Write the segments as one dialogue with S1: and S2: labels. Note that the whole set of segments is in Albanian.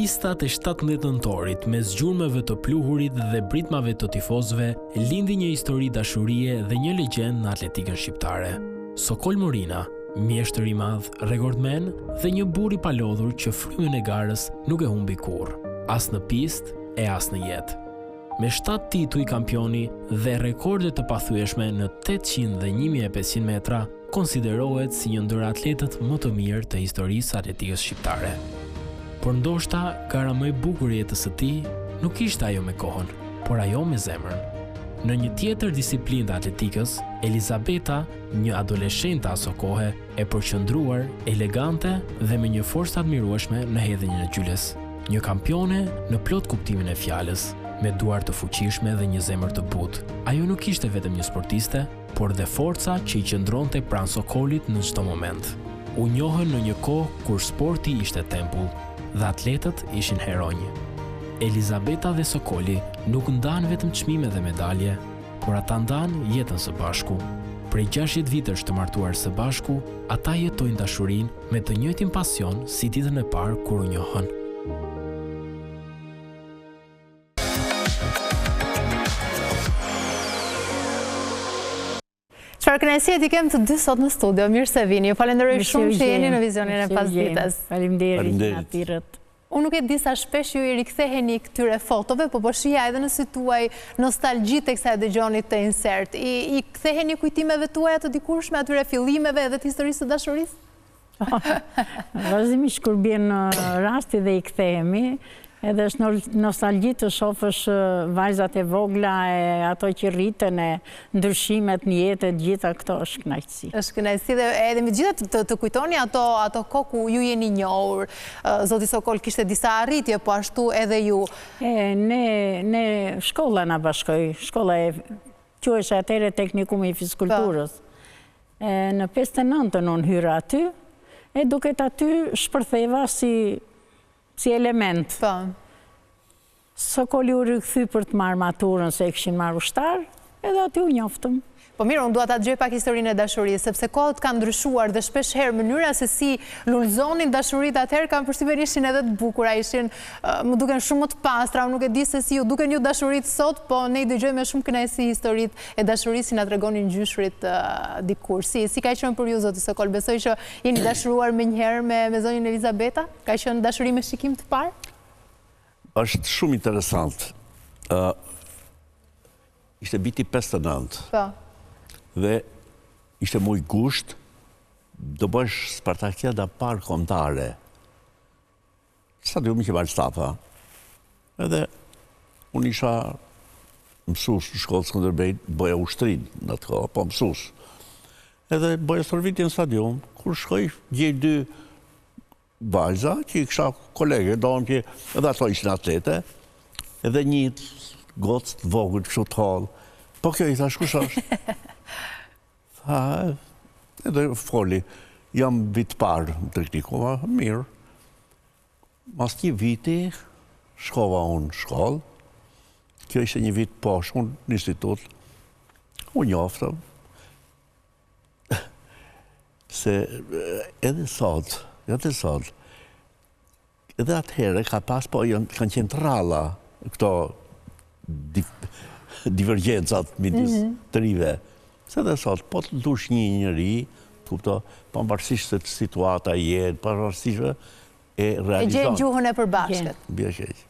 S1: Pistat e 17 nëntorit me zgjurmëve të pluhurit dhe britmave të tifozëve lindi një histori dashurie dhe një legjend në atletikën shqiptare. Sokol Morina, mjeshtër i madh, rekordmen dhe një burr i palodhur që frymën e garës nuk e humbi kurrë, as në pistë e as në jetë. Me 7 tituj kampioni dhe rekorde të pathyeshme në 800 dhe 1500 metra, konsiderohet si një ndër atletët më të mirë të historisë atletikës shqiptare. Por ndoshta gara më e bukur e jetës së tij nuk ishte ajo me kohën, por ajo me zemrën. Në një tjetër disiplinë të atletikës, Elizabeta, një adoleshente aso kohe, e përqendruar, elegante dhe me një forcë të admirueshme në hedhjen e gjyles. Një kampione në plot kuptimin e fjalës, me duar të fuqishme dhe një zemër të butë. Ajo nuk ishte vetëm një sportiste, por dhe forca që i qëndronte pranë Sokolit në çdo moment. U njohën në një kohë kur sporti ishte tempull dhe atletët ishin heronjë. Elizabeta dhe Sokoli nuk ndanë vetëm çmime dhe medalje, por ata ndanë jetën së bashku. Prej 60 vitesh të martuar së bashku, ata jetojnë dashurinë me të njëjtin pasion si ditën e parë kur u njohën.
S2: Çfarë kënaqësie ti kem të dy sot në studio. Mirë se vini. Ju falenderoj shumë që jeni në vizionin e pasdites.
S3: Faleminderit natyrët.
S2: Unë nuk e di sa shpesh ju i riktheheni këtyre fotove, po shija edhe nëse tuaj nostalgji teksa e dëgjoni të insert. I ktheheni kujtimeve tuaja të dikurshme, atyre fillimeve edhe të historisë së dashurisë?
S3: Vazhdimisht kur bjen rasti dhe i kthehemi, edhe është nostalgji të shofësh vajzat e vogla, ato që rriten, ndryshimet në jetë, gjitha këto është kënaqësi.
S2: Është kënaqësi dhe edhe me gjitha të kujtoni ato kohë ku ju jeni njohur. Zoti Sokol kishte disa arritje, po ashtu edhe ju.
S3: Ne shkolla na bashkoi, shkolla e quhej atëherë Teknikumi i Fizikulturës. Në 59-ën unë hyra aty, e duket aty shpërtheva si element. Sokoli u rikthy për të marrë maturën se e kishin marrë ushtar, edhe aty u njoftëm.
S2: Po mirë, unë dua ta dëgjoj pak historinë e dashurisë, sepse kohët kanë ndryshuar dhe shpesh herë mënyra se si lulëzonin dashuritë atëherë kanë përshtypjen ishin edhe të bukura, ishin më duken shumë më të pastra, unë nuk e di se si ju duken ju dashuritë sot, po ne i dëgjojmë me shumë kënaqësi historitë e dashurisë si na tregonin gjyshrit dikur. Si ka qenë për ju zoti Sokol? Besoj që jeni dashuruar menjëherë me zonjën Elizabeta? Ka qenë dashuri me shikim të parë?
S4: Është shumë interesant. Ishte viti 59.
S2: Po.
S4: Dhe ishte muj gusht, do bësh Spartakiada parë kombëtare. Stadiumi që marrë Stafa. Edhe unë isha mësus në shkollë Skënderbej, bëja ushtrin në atë kohë, po mësus. Edhe bëja stërvitje në stadium, kur shkoj, gjej 2 vajza, që i kisha kolege, donë që edhe ato ishin atlete, edhe një gocë të vogël, kështu të hallë. Po kjo i thash, kush është? Edhe foli, jam vit parë në Teknikuma, mirë. Mas një viti, shkova unë në shkollë, kjo ishte një vit poshtë, unë në institut, unë njoftëm, se edhe sot, edhe atëhere ka pas, po kanë qenë të ralla, këto divergjencat midis të rive. Se dhe sot, po të dush një njëri, pavarësisht se situata jetë, pavarësisht e realizon.
S2: E gjenë gjuhën e përbashkët.
S4: Bje keq.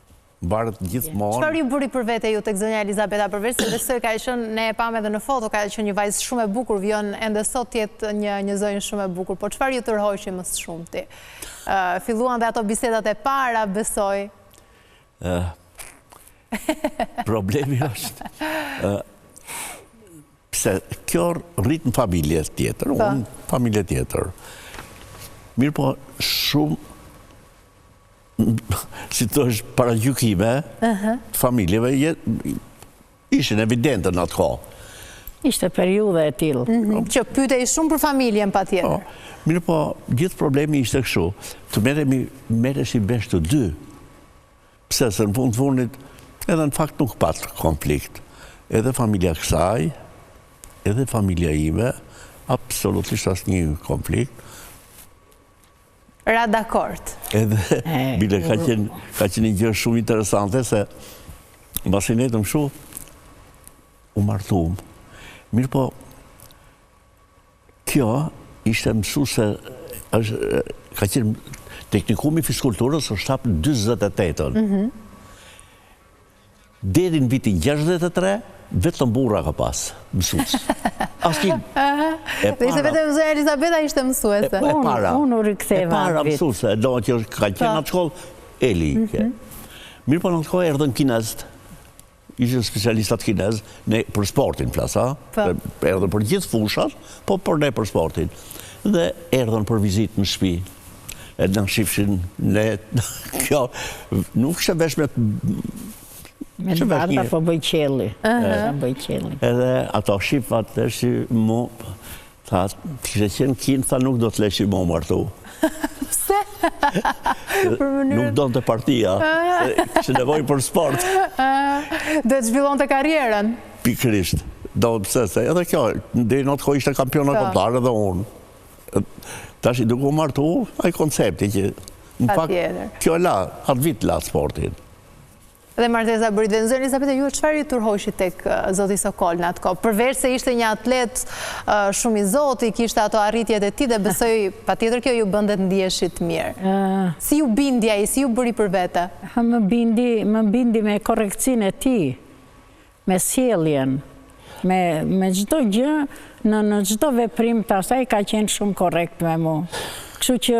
S4: Mbarët gjithmonë.
S2: Çfarë ju bëri për vete ju tek zonja Elizabeta, përveç se besoj ka qenë, ne e pam edhe në foto, ka qenë një vajzë shumë e bukur, vjen ende sot jetë një zonjë shumë e bukur, po çfarë ju tërhoqi më së shumti? Filluan dhe ato bisedat e para, besoj.
S4: Problemi është pse kjo rrit në familje tjetër, unë familje tjetër. Mirë po shumë, si të është paragjykime, të familjeve, ishin evidente në atë kohë.
S3: Ishte periudhe e tillë.
S2: Që pyetej shumë për familjen patjetër.
S4: Mirë po, gjithë problemi ishte kështu, të merreshi vesh të dy. Pse se në fundit, edhe në fakt nuk pat konflikt. Edhe familja kësaj, edhe familja ime, absolutisht asnjë konflikt.
S2: Ra dakord.
S4: Edhe, bile, ka qenë një gjë shumë interesante, se mbasi netëm shumë, u martum. Mirë po, kjo ishte mësuese, ka qenë teknikumi fiskulturës është hapë në 28-ën. Deri në vitin 63, vetëm burra ka pas mësues.
S2: Dhe ishte vetëm Zoja Elizabeta ishte mësuese.
S3: Unë u riktheva.
S4: E para mësuese, do që ka qenë atë shkollë, Eli. Mirë po në të kohë erdhën kinezët, ishte specialistat kinezë, për sportin plasa, erdhën për gjithë fushat, po për ne për sportin. Dhe erdhën për vizitë në shtëpi. E në shifshin ne, kjo, nuk shë vesh
S3: me të barda po bëj qelli.
S4: Edhe ato shifat të shi mu, tha, të kështë qenë kinë, tha nuk do të leshi mu martu.
S2: Pse?
S4: Nuk do të partia, kështë nevoj për sport.
S2: Do të zhvillon të karjerën?
S4: Pikrisht, do të pëse se, edhe kjo, dhe në të kohë ishte kampiona kombëtare dhe unë. Tash i duke u martu, ai koncepti që, në fakt, kjo e la, atë vit la sportin.
S2: Dhe martesa bërit dhe Zoja Elizabeta, ju çfarë i turhoshi tek zoti Sokol në atë kohë? Përveç se ishte një atlet shumë i zoti, kishte ato arritjet e tij dhe besoj patjetër kjo ju bëndet ndjeshit mirë. Si ju bindi ai, si ju bëri për vete?
S3: Më bindi me korrekcinë e tij, me sjelljen, me çdo gjë, në çdo veprim të asaj ka qenë shumë korrekt me mua. Kështu që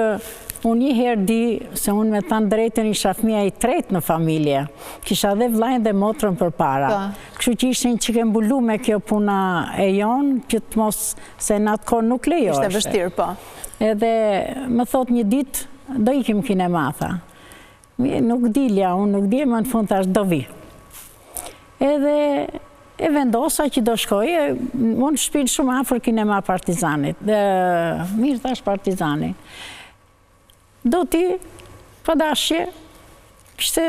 S3: unë një herë di se unë me thënë drejtën isha fëmija i tretë në familje. Kisha dhe vllajën dhe motrën për para. Kështu që ishin që ke mbulu me kjo puna e jonë, që të mos se në atë kohë nuk lejo është.
S2: Ishte vështirë, po. Edhe
S3: më thot një ditë, do ikim kinema, tha. Nuk dilja, unë nuk di, më në fund thash do vi. Edhe e vendosa që do shkoj, unë shpinë shumë afër kinema Partizanit. Mirë thash Partizani. Do ti, pa dashje, kështë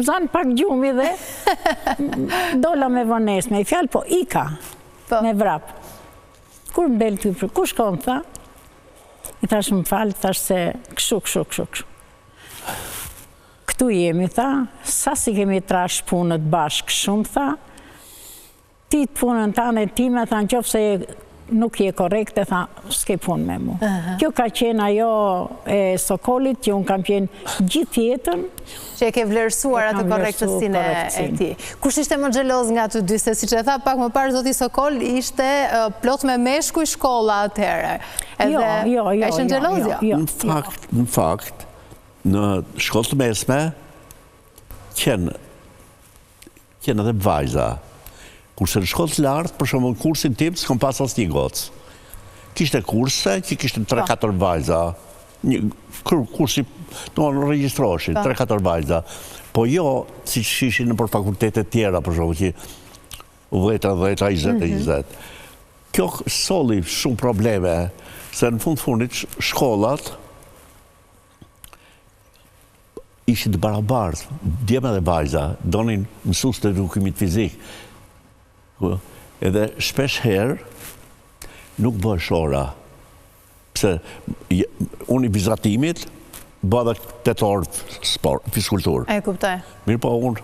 S3: zanë pak gjumi dhe dola me vones, me i fjalë, po ika, me vrap. Kur më del ty, ku shkon, tha? I thash më falë, thash se këshu. Këtu jemi, tha, sa si kemi trash punët bashkë shumë, tha, ti të punën ta në time, tha, në qofë se nuk je korekte, tha, s'ke punë me mu. Kjo ka qenë ajo e Sokolit, që unë kam qenë gjithë jetën.
S2: Që e ke vlerësuar atë korektësinë e ti. Kush ishte më xheloz nga të dy, se si që e tha pak më parë, zoti Sokol ishte plot me meshkuj shkolla atëhere.
S3: Jo.
S2: Ka ishën xhelozja?
S4: Në fakt, në shkollë të mesme, qenë edhe vajza. Kurse në shkollë të lartë, për shumë në kursin tim, s'kom pas as një gocë. Kishte kurse, që kishte 3-4 vajza. Kursi, në registroshin, 3-4 vajza. Po jo, si që ishin në për fakultetet tjera, për shumë që 10, 20. Kjo soli shumë probleme, se në fundit shkollat ishin të barabartë, djema dhe vajza, donin mësues të edukimit fizik. Edhe shpesh herë nuk bësh ora. Pse unë i vizatimit bëdhe 8 orë fiskulturë.
S2: E kuptoj.
S4: Mirë po unë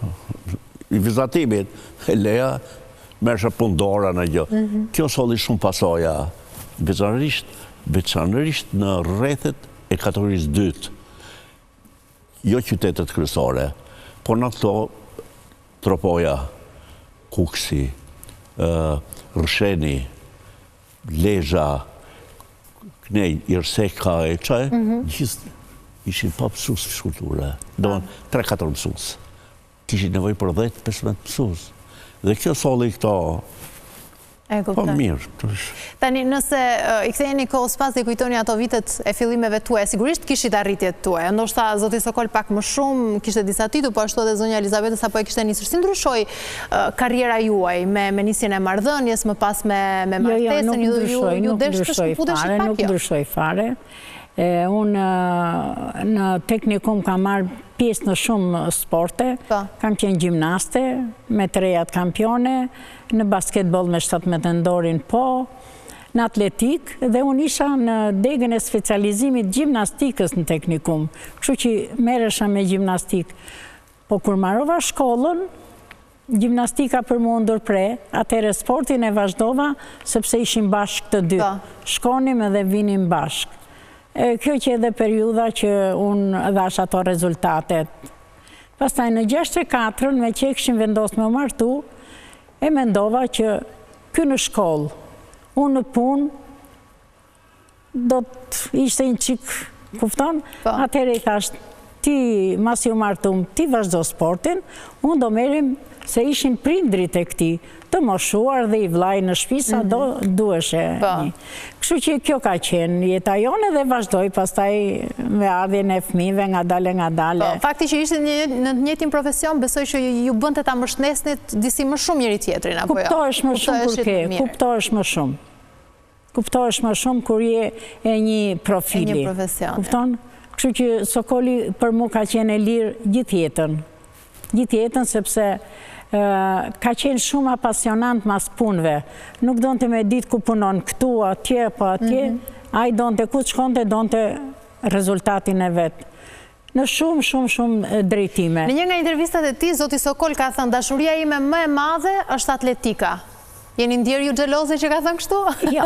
S4: i vizatimit e leja mërësha pundora në gjë. Kjo soli shumë pasoja, veçanërisht në rrethet e kategorisë 2, jo qytetet kryesore, por në këto tropoja, Kuksi, Rësheni, Lezha, Knej, Irseka e qaj, gjithë ishin pa mësues fiskulture. Do në 3-4 mësues. Kishin nevoj për 10-15 mësues. Dhe kjo soli këto, po mirë.
S2: Tani, nëse i ktheheni kohës pas dhe kujtoni ato vitet e fillimeve tuaja, sigurisht kishit arritjet tuaja. Ndoshta zoti Sokol pak më shumë, kishte disa titu, po ashtu edhe zonja Elizabeta sapo e kishte nisur. Si ndryshoi karriera juaj me nisjen e marrëdhënies, më pas me martesën, ju desh të shkëputeshit pak jo?
S3: Nuk ndryshoi fare. Unë në teknikum kam marrë pjesë në shumë sporte, kam qenë gjimnaste, me 3 kampione, në basketbol me 17 ndorin po, në atletik dhe unë isha në degën e specializimit gjimnastikës në teknikum, kështu që merresha me gjimnastik. Po kur marrova shkollën, gjimnastika për mu ndërpre, atëre sportin e vazhdova, sepse ishim bashkë të dy. Shkonim edhe vinim bashkë. Kjo që edhe periudha që unë dhash ato rezultatet. Pastaj në 64, me që e këshim vendosur me martu, e mendova që ky në shkollë, unë në punë, do të ishte një qik, kufton? Atëre i thash, ti mas ju martum, ti vazhdo sportin, unë do merim se ishin prindrit e këti, të moshuar dhe i vlaj në shpisa, duheshe një. Kështu që kjo ka qenë jeta jone dhe vazhdoj pastaj me ardhjen e fëmijëve nga dale.
S2: Fakti që ishte në të njëjtin profesion, besoj që ju bënte ta mbështesnit disi më shumë njëri tjetrin, apo jo?
S3: Kuptohesh më shumë kur ke, kuptohesh më shumë. Kuptohesh më shumë kur je e një profili.
S2: E një profesion.
S3: Kupton? Kështu që Sokoli për mu ka qenë e lirë gjithë jetën. Gjithë jetën sepse ka qenë shumë apasionant mas punëve. Nuk donte me ditë ku punon këtu, atje, po atje. A i donte ku të shkonte, donte rezultatin e vetë. Në shumë drejtime.
S2: Në një nga intervistat e ti, zoti Sokol ka thënë, dashuria ime më e madhe është atletika. Jeni ndjerë ju xheloze që ka thënë kështu?
S3: Jo.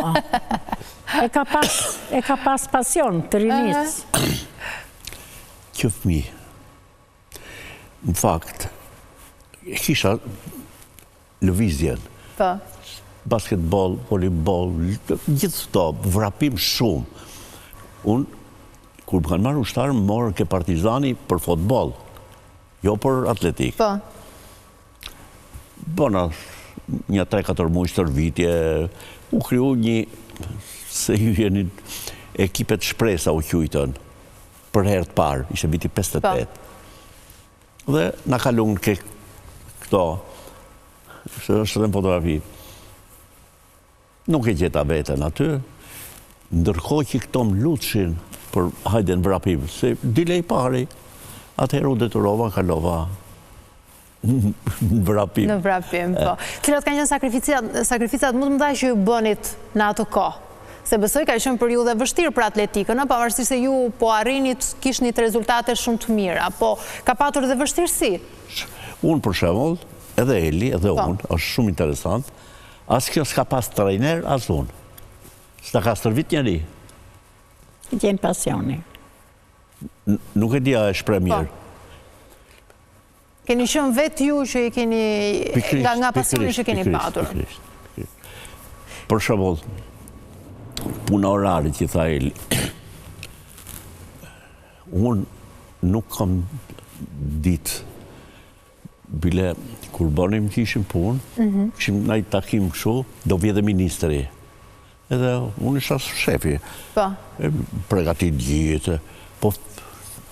S3: E ka pas pasion të rinis.
S4: Kjo fëmi, në fakt, kisha lëvizjen, basketbol, volleybol, gjithë këto, vrapim shumë. Unë, kur më kanë marrë ushtarë, më morë ke Partizani për fotbol, jo për atletik. Bona, një 3-4 muaj stërvitje, u kriju një, se ju jeni ekipet shpresa u qujtën, për herë të parë, ishe viti 58. Dhe na kalun ke këto, se është dhe në fotografi, nuk e gjeta vetën aty, ndërkohë që këto më lutshin për hajden vrapim, se dile i pari, atëherë u detyrova, kalova në vrapim.
S2: Në vrapim, po. Cilat ka qenë sakrificat më të mëdha që ju bënit në ato kohë? Se besoj ka qenë periudhë vështirë për atletikën, pavarësisht se ju po arrinit kishnit rezultate shumë të mira, po ka patur dhe vështirësi.
S4: Unë për shembull, edhe Eli, edhe unë, është shumë interesant, as kjo s'ka pas trajner, as unë. S'ta ka stërvit njëri.
S3: Gjenë pasioni.
S4: Nuk e dia e shpreh mirë.
S2: Keni qenë vetë ju që i keni, nga pasioni që keni patur.
S4: Për shembull, puna orare që tha Eli, unë nuk kam ditë, bile kur bënim që ishim punë, këshim na i takim këshu, do vjedhe ministri. Edhe unë isha shefi. Pregatit gjithë. Po,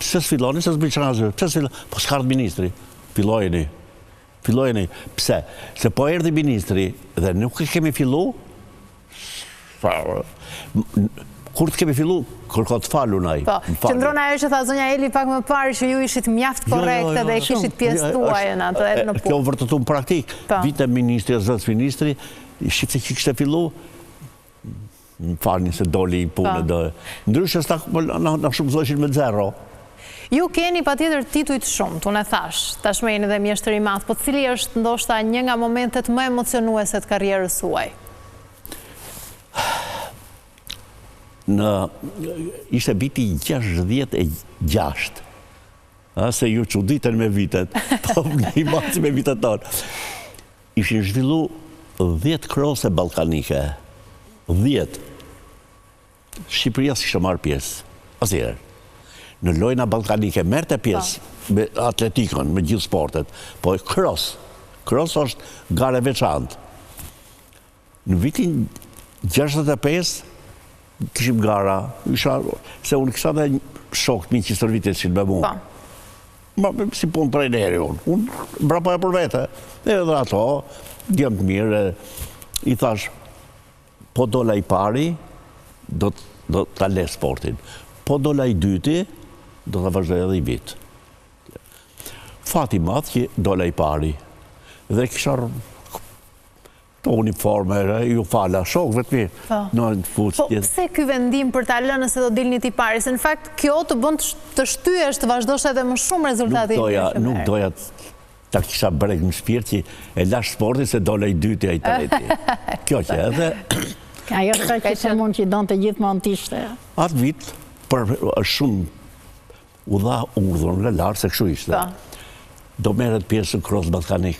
S4: pse s'filoni, se s'bëjqanazë, pse s'filoni, po s'kardë ministri. Filojeni. Pse? Se po erdhi ministri dhe nuk e kemi fillu, kur të kemi fillu, kërko të falu naj.
S2: Qëndron ajo që tha zonja Eli pak më parë që ju ishit mjaft korekte dhe kishit pjesë tuaj në atë edhe në punë.
S4: Kjo vërtetu në praktik. Vite ministri, zëtës ministri, shqipse që kështë e fillu, më falni se doli i punë. Ndryshës në shumëzojshin me zero.
S2: Ju keni pa tjetër titujt shumë, të në thash, tashme jeni dhe mjeshtër i madh, po cili është ndoshta një nga momentet më emocionuese të karrierës suaj?
S4: Ishte viti 66, se ju çuditen me vitet, po i masi me vitet tonë. Ishin zhvillu 10 krose balkanike, 10. Shqipëria s'kishte marrë pjesë, asnjëherë. Në lojna balkanike merrte pjesë me atletikën, me gjithë sportet, po cross është gare veçantë. Në vitin 65 kishim gara, se unë kisha dhe shokët mi që stërvitin që me mu. Si punë trajneri unë mbrapoja për vete. Edhe ato, djemë të mirë, i thash, po dola i pari, do të le sportin. Po dola i dyti, do të vazhdoj edhe i vit. Fati madh që dola i pari. Dhe kisha të uniforme, ju fala shokëve të mi.
S2: Po, pse ky vendim për ta lënë se do dilni ti pari? Se në fakt, kjo të bën të shtyesh, të vazhdosh edhe më shumë rezultati.
S4: Nuk doja ta kisha brek në shpirt që e lash sportin se dole i dyti a i treti. Kjo që edhe...
S3: Ajo që se mund që i donë të gjithmonë t'ishte.
S4: Atë vit, është shumë u dha urdhën në lartë se kështu ishte. Do merret pjesë në cross balkanik.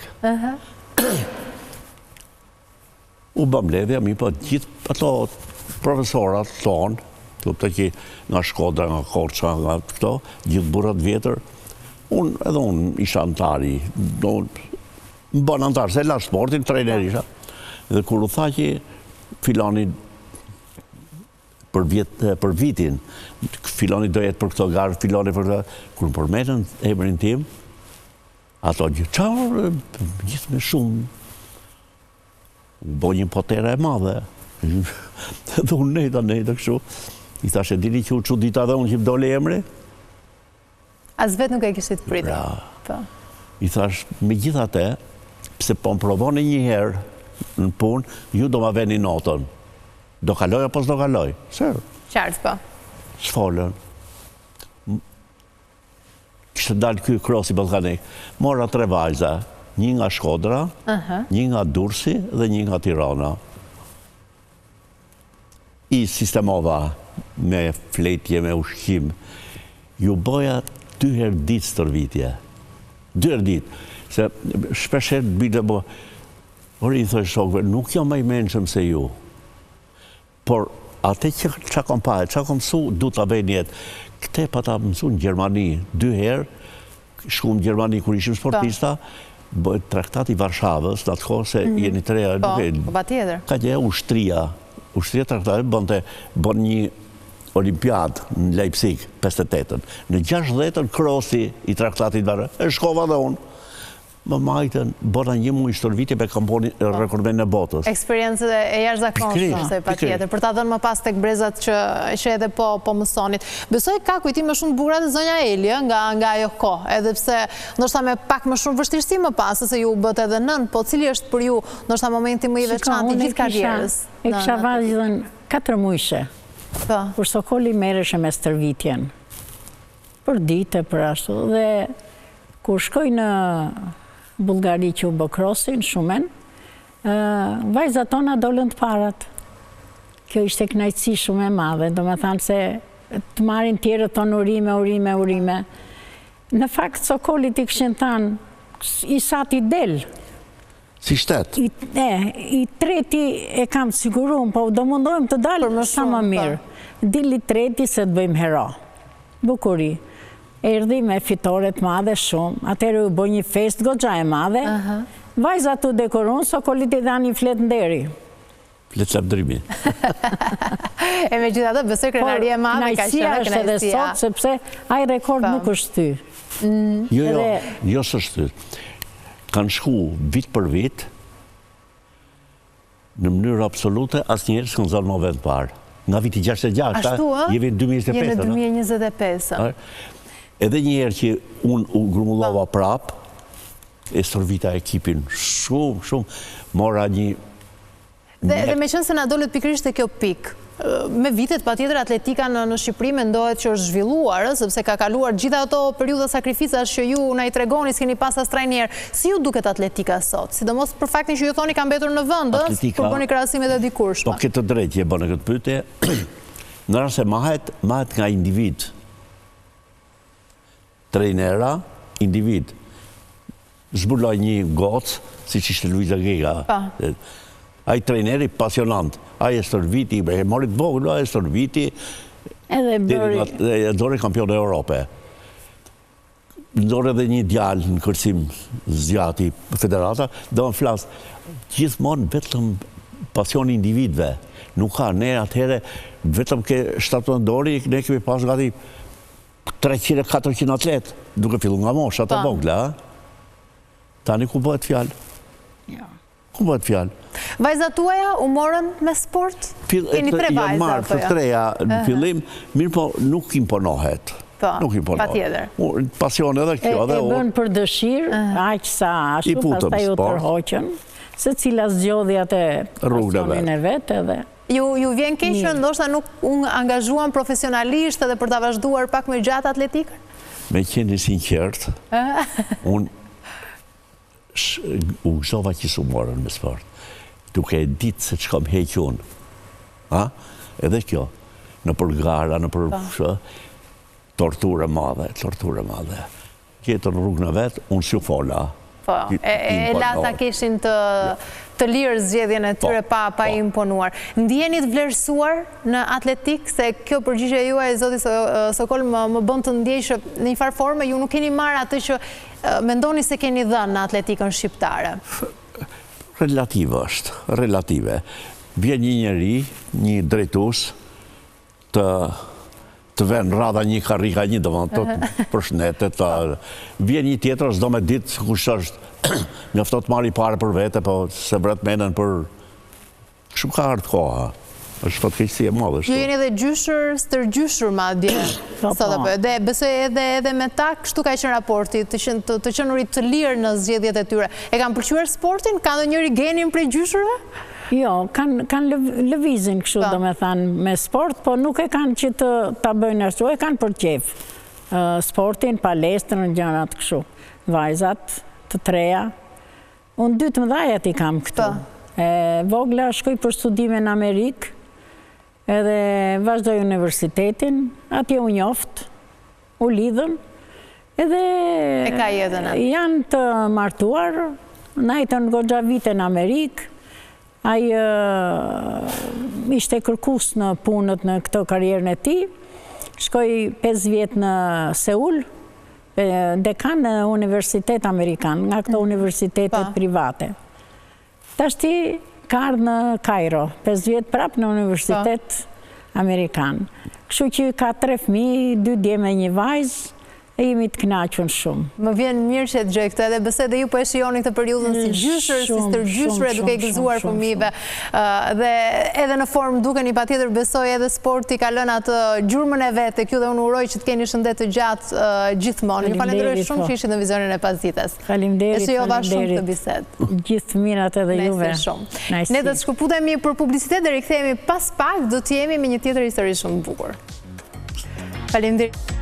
S4: U bëm ledhja, mi po gjithë ato profesorat tonë, të që nga Shkodra, nga Korça, nga këto, gjithë burrat vjetër, edhe unë isha antari, më bën antar, se la sportin, trejner isha. Dhe kur u tha që filoni për vitin, filoni do jetë për këto garë, filoni për këto, kur më përmetën emrin tim, ato gjithë me shumë, bo një potera e madhe, edhe unë nejta kështu, i thashe, dini që u që dita dhe unë që më dole emri?
S2: As vetë nuk e kishit pritë.
S4: I thash, me gjithate, pse po më provoni një herë në punë, ju do ma veni notën. Do kaloj apo s'do kaloj? Sërë.
S2: Qartë, po.
S4: S'folën. Kishtë dalë kjo krosi balkanik. Mora 3 vajza. Një nga Shkodra, një nga Durrësi dhe një nga Tirana. I sistemova me fletje, me ushqim. Ju boja 2 herë ditë stërvitje. 2 herë ditë. Se shpesher bide bo... Ori i thoi shokve, nuk jam më i menshëm se ju. Por atë që kom pa, që kom mësu, du të bëjnë jetë. Këte pa ta mësu në Gjermani 2 herë, shku në Gjermani kër ishim sportista, bëjt traktat i Varshavës, në atë kohë se jeni të reja.
S2: Po, pa tjetër.
S4: Ka që e ushtria traktat, bën një olimpiad në Leipzig, 58-ën. Në 60-ën krosi i traktatit Varshavës, e shkova dhe unë. Më majtën, bona një muaj stërvitje me kamponi rekordmen e botës.
S2: Eksperiencët e jashtëzakonshme, se pa tjetër, për ta dhënë më pas tek brezat që edhe po mësonit. Besoj ka kujtim më shumë burat e zonja Eli, nga ajo kohë, edhe pse ndoshta me pak më shumë vështirësi më pas, se ju bët edhe nën, po cili është për ju ndoshta momenti më i veçantë i gjithë karrierës?
S3: E kisha vajzën 4 muajshe, kur Sokoli merreshe me stërvitjen, për dite, për ashtu, dhe kur shkoj në Bullgari që u bë krosin, shumen, vajzat tona dolën të parat. Kjo ishte kënaqësi shumë e madhe, do me thanë se të marrin tjerët tonë urime. Në fakt, Sokolit i këshin thanë, i sati del.
S4: Si shtet?
S3: I treti e kam sigurum, po do mundojmë të dalë sa më mirë. Dili treti se të bëjmë hero. Bukuri. Erdi me fitore të madhe shumë, atëherë u bë një fest goxha e madhe, vajzat u dekorun, Sokolit i dha një flet nderi.
S4: Flet lavdërimi.
S2: E me gjitha të besoj krenaria e madhe ka qenë
S3: kënaqësia. Është edhe sot, sepse ai rekord nuk është ty.
S4: Jo s'është ty. Kanë shku vit për vit, në mënyrë absolute, asnjëherë s'kan zonë më vend parë. Nga viti 66, jemi në 2025.
S2: Jemi në 2025.
S4: Edhe njerë që unë u grumullova prap, e stërvita ekipin shumë, mora një...
S2: Dhe me qënë se nga dolet pikrisht e kjo pik, me vitet pa tjetër atletika në Shqipëri mendohet që është zhvilluar, sepse ka kaluar gjitha ato periuda sakrificash që ju na i tregoni, s'keni pas as trajner. Si ju duket atletika sot? Sidomos për faktin që ju thoni ka mbetur në vend, kur bëni krahasimet e dikurshme.
S4: Po këtë drejtje bënë këtë pyetje, në rast se mahet nga individ. Trejnera, individ. Zbuloj një gocë, si që ishte Luiza Gega. Ai trejneri pasionant. Ai e stërviti, e morit vogël, ai e stërviti. E dore kampion e Europe. Dore edhe një djalë në kërcim zgjati federata, do më flasë. Gjithmonë vetëm pasion individve. Nuk ka, ne atëhere, vetëm ke 7 dori, ne kemi pas gati 300-400 atlet, duke fillu nga mosha të vogla. Tani ku bëhet fjallë? Ku bëhet fjallë?
S2: Vajzat tuaja u morën me sport? Keni 3 vajza?
S4: Janë marrë të 3-ja në fillim, mirë po nuk imponohet. Nuk imponohet.
S2: Pa tjetër.
S4: Pasion edhe kjo.
S3: E bën për dëshirë, aqë sa ashtu, pas ta ju tërhoqën. se cila zgjodhi atë pasionin e vetë edhe.
S2: Ju vjen keq që ndoshta nuk u angazhuan profesionalisht edhe për ta vazhduar pak më gjatë atletikën?
S4: Me qenë sinqert, unë u gëzova që su morën me sport, duke e ditë se që kam heqë unë. Edhe kjo, në për gara, në për torturë madhe. Kjetër rrugë në vetë, unë s'ju fola.
S2: E lata kishin të lirë zgjedhjen e tyre pa imponuar. Ndjeni të vlerësuar në atletik, se kjo përgjigje juaj, zoti Sokol, më bën të ndjej që në një farë forme ju nuk keni marrë atë që mendoni se keni dhënë në atletikën shqiptare.
S4: Relative është, relative. Vjen një njeri, një drejtues të ven rada një karrika një dëmën të përshnetet. Vjen një tjetër, s'do me ditë kush është mjaftot marri pare për vete, po se vret menen për shumë ka ardhë koha. është fatkeqësi e madhe.
S2: Ju jeni edhe gjyshër, stërgjyshur madje. Dhe besoj edhe me ta, kështu ka qenë raporti, të qenurit të lirë në zgjedhjet e tyre. E kanë pëlqyer sportin? Ka ndonjëri genin prej gjyshërve?
S3: Jo, kanë lëvizin kështu do me thanë me sport, po nuk e kanë që të bëjnë ashtu, e kanë për qef. Sportin, palestrën, gjërat kështu. Vajzat të treja. Unë 12 i kam këtu. Vogla shkoj për studime në Amerikë, edhe vazhdoj universitetin, atje u njoft, u lidhën, edhe janë të martuar, najtën goxha vite në Amerikë, ai ishte kërkus në punët në këto karierën e ti, shkoj 5 vjetë në Seul, dekan në universitet amerikan, nga këto universitetet private. Tashti ka ardhë në Kairo, 5 vjetë prapë në universitet amerikan. Kështu që ka 3 fëmijë, 2 djemë e 1 vajzë, e jemi të kënaqur shumë.
S2: Më vjen mirë që të gjej këtë, edhe besoj dhe ju po e shihoni këtë periudhën si gjyshër, si stërgjyshre, duke i gëzuar fëmijëve. Dhe edhe në formë dukeni patjetër, besoj edhe sporti ka lënë atë gjurmën e vet, e kjo dhe unë uroj që të keni shëndet të gjatë gjithmonë. Ju falenderoj shumë që ishit në Vizionin e Pasdites.
S3: Faleminderit.
S2: E shijova shumë këtë bisedë.
S3: Gjithë mirat edhe juve.
S2: Ne do të shkëputemi për publicitet dhe rikthehemi pas pak, do të jemi me një tjetër histori shumë bukur. Faleminderit.